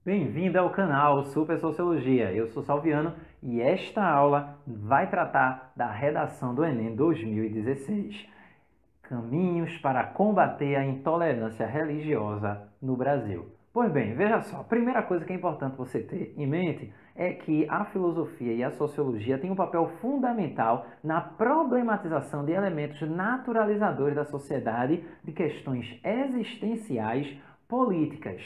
Bem-vindo ao canal Super Sociologia. Eu sou Salviano e esta aula vai tratar da redação do Enem 2016. Caminhos para combater a intolerância religiosa no Brasil. Pois bem, veja só, a primeira coisa que é importante você ter em mente é que a filosofia e a sociologia têm um papel fundamental na problematização de elementos naturalizadores da sociedade, de questões existenciais, políticas.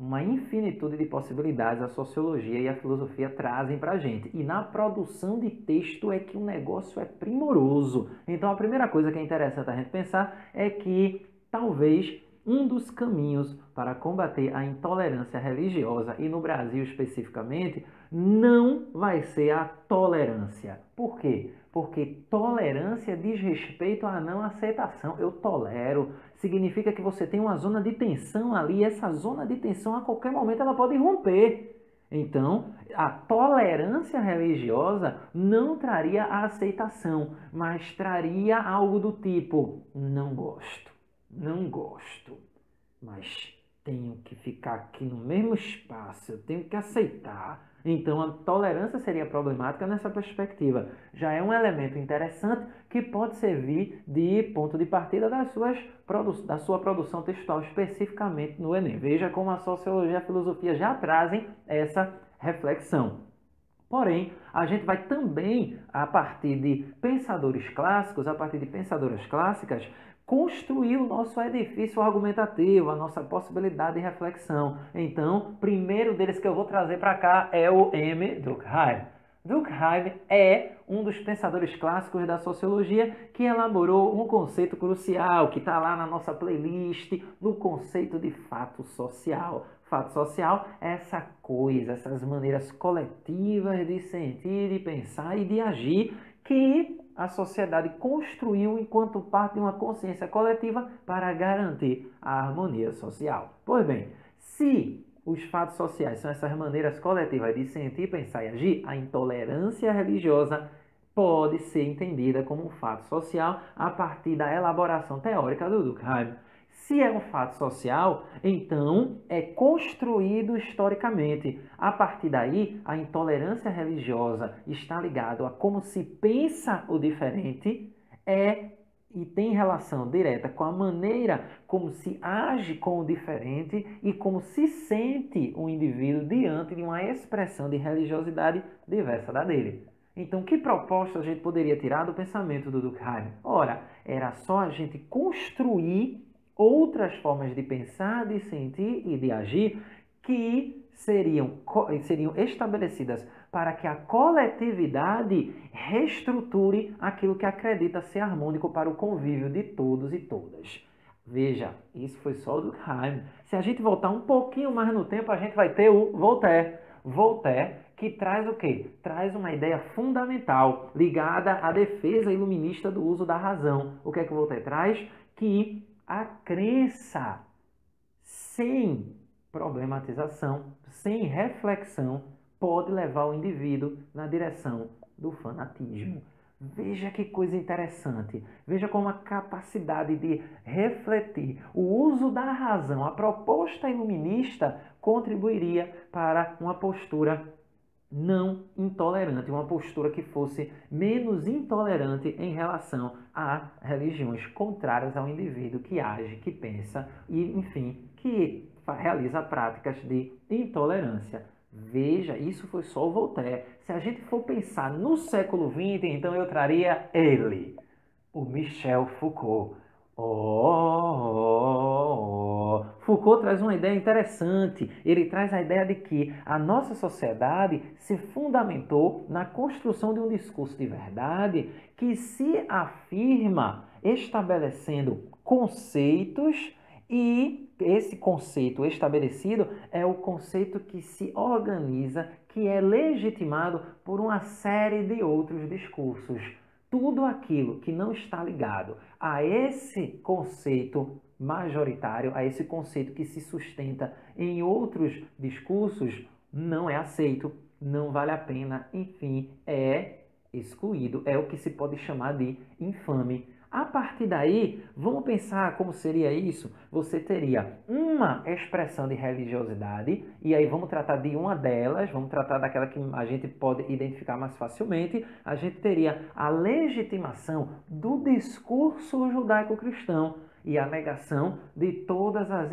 Uma infinitude de possibilidades a sociologia e a filosofia trazem para a gente. E na produção de texto é que o negócio é primoroso. Então a primeira coisa que é interessante a gente pensar é que talvez um dos caminhos para combater a intolerância religiosa, e no Brasil especificamente, não vai ser a tolerância. Por quê? Porque tolerância diz respeito à não aceitação. Eu tolero. Significa que você tem uma zona de tensão ali, e essa zona de tensão a qualquer momento ela pode romper. Então, a tolerância religiosa não traria a aceitação, mas traria algo do tipo: não gosto, não gosto, mas tenho que ficar aqui no mesmo espaço, eu tenho que aceitar. Então a tolerância seria problemática nessa perspectiva. Já é um elemento interessante que pode servir de ponto de partida da sua produção textual, especificamente no Enem. Veja como a sociologia e a filosofia já trazem essa reflexão. Porém, a gente vai também, a partir de pensadores clássicos, a partir de pensadoras clássicas, construir o nosso edifício argumentativo, a nossa possibilidade de reflexão. Então, primeiro deles que eu vou trazer para cá é o M. Durkheim. Durkheim é um dos pensadores clássicos da sociologia que elaborou um conceito crucial, que está lá na nossa playlist, no conceito de fato social. Fato social é essa coisa, essas maneiras coletivas de sentir, de pensar e de agir que a sociedade construiu enquanto parte de uma consciência coletiva para garantir a harmonia social. Pois bem, se os fatos sociais são essas maneiras coletivas de sentir, pensar e agir, a intolerância religiosa pode ser entendida como um fato social a partir da elaboração teórica do Durkheim. Se é um fato social, então é construído historicamente. A partir daí, a intolerância religiosa está ligada a como se pensa o diferente e tem relação direta com a maneira como se age com o diferente e como se sente o indivíduo diante de uma expressão de religiosidade diversa da dele. Então, que proposta a gente poderia tirar do pensamento do Durkheim? Ora, era só a gente construir outras formas de pensar, de sentir e de agir que seriam estabelecidas para que a coletividade reestruture aquilo que acredita ser harmônico para o convívio de todos e todas. Veja, isso foi só o Durkheim. Se a gente voltar um pouquinho mais no tempo, a gente vai ter o Voltaire. Voltaire, que traz o quê? Traz uma ideia fundamental ligada à defesa iluminista do uso da razão. O que é que o Voltaire traz? Que a crença sem problematização, sem reflexão, pode levar o indivíduo na direção do fanatismo. Veja que coisa interessante. Veja como a capacidade de refletir, o uso da razão, a proposta iluminista contribuiria para uma postura não intolerante, uma postura que fosse menos intolerante em relação a religiões contrárias ao indivíduo que age, que pensa e, enfim, que realiza práticas de intolerância. Veja, isso foi só o Voltaire. Se a gente for pensar no século XX, então eu traria ele, o Michel Foucault. Foucault traz uma ideia interessante. Ele traz a ideia de que a nossa sociedade se fundamentou na construção de um discurso de verdade que se afirma estabelecendo conceitos e esse conceito estabelecido é o conceito que se organiza, que é legitimado por uma série de outros discursos. Tudo aquilo que não está ligado a esse conceito majoritário, a esse conceito que se sustenta em outros discursos, não é aceito, não vale a pena, enfim, é excluído. É o que se pode chamar de infame. A partir daí, vamos pensar como seria isso? Você teria uma expressão de religiosidade, e aí vamos tratar de uma delas, vamos tratar daquela que a gente pode identificar mais facilmente. A gente teria a legitimação do discurso judaico-cristão e a negação de todas as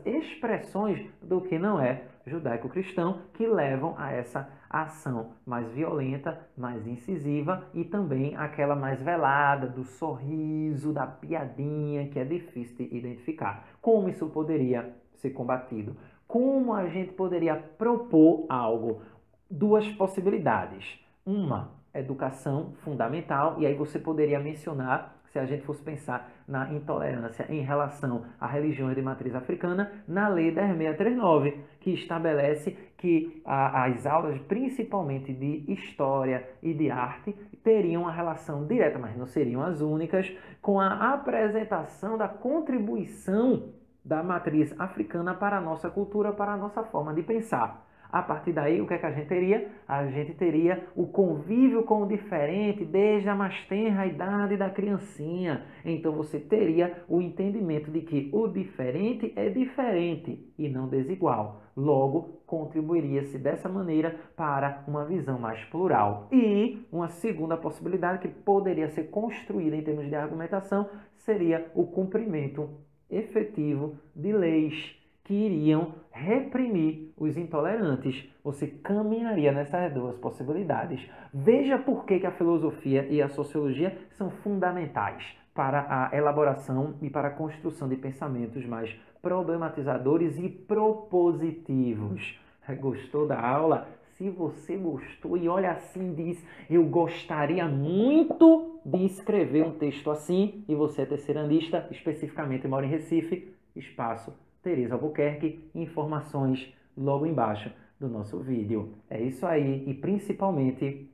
expressões do que não é judaico-cristão, que levam a essa ação mais violenta, mais incisiva e também aquela mais velada, do sorriso, da piadinha, que é difícil de identificar. Como isso poderia ser combatido? Como a gente poderia propor algo? Duas possibilidades. Uma, educação fundamental, e aí você poderia mencionar, se a gente fosse pensar na intolerância em relação a religiões de matriz africana, na Lei 10.639, que estabelece que as aulas, principalmente de história e de arte, teriam uma relação direta, mas não seriam as únicas, com a apresentação da contribuição da matriz africana para a nossa cultura, para a nossa forma de pensar. A partir daí, o que é que a gente teria? A gente teria o convívio com o diferente desde a mais tenra idade da criancinha. Então você teria o entendimento de que o diferente é diferente e não desigual. Logo, contribuiria-se dessa maneira para uma visão mais plural. E uma segunda possibilidade que poderia ser construída em termos de argumentação seria o cumprimento efetivo de leis que iriam reprimir os intolerantes. Você caminharia nessas duas possibilidades. Veja por que a filosofia e a sociologia são fundamentais para a elaboração e para a construção de pensamentos mais problematizadores e propositivos. Gostou da aula? Se você gostou e olha assim diz, eu gostaria muito de escrever um texto assim, e você é terceiranista, especificamente mora em Recife, espaço Tereza Albuquerque, informações logo embaixo do nosso vídeo. É isso aí e principalmente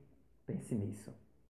pense nisso.